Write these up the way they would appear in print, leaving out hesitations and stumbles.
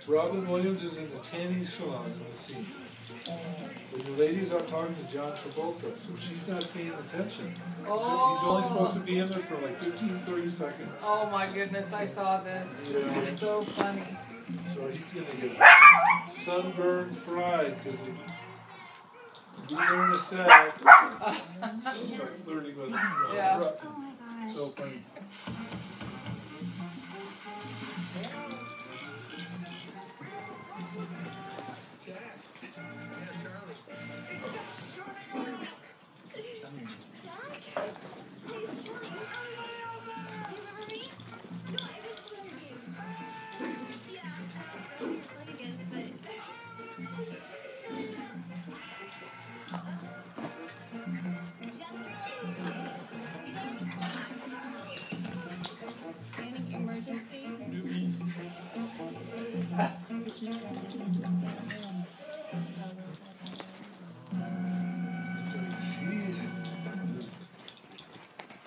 Robin Williams is in the tanning salon in the scene. And the ladies are talking to John Travolta, so she's not paying attention. Oh. He's only supposed to be in there for like 15, 30 seconds. Oh my goodness, I saw this. Yeah. This is so funny. So he's going to get sunburned fried because he's there in a sack. She's like flirting with him. Yeah. So funny.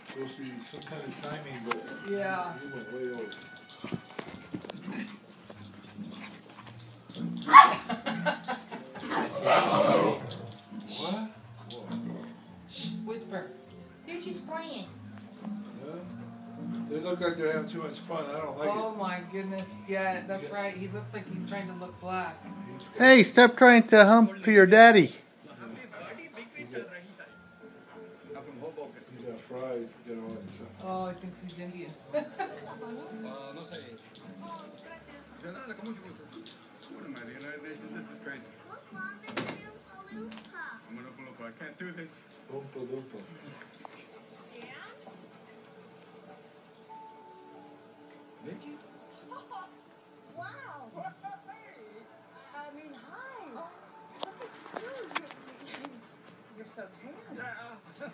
Supposed to be some kind of timing, but yeah, he went way over. What? Shh, whisper. They're just playing. Yeah. They look like they're having too much fun. I don't like it. Oh my goodness, yeah, that's right. He looks like he's trying to look black. Hey, stop trying to hump your daddy. He got fried, you know, and stuff. Oh, I think he's Indian. I can't do this. Oompa loompa. Mickey? Wow. I mean, hi. Look at you. You're so tan.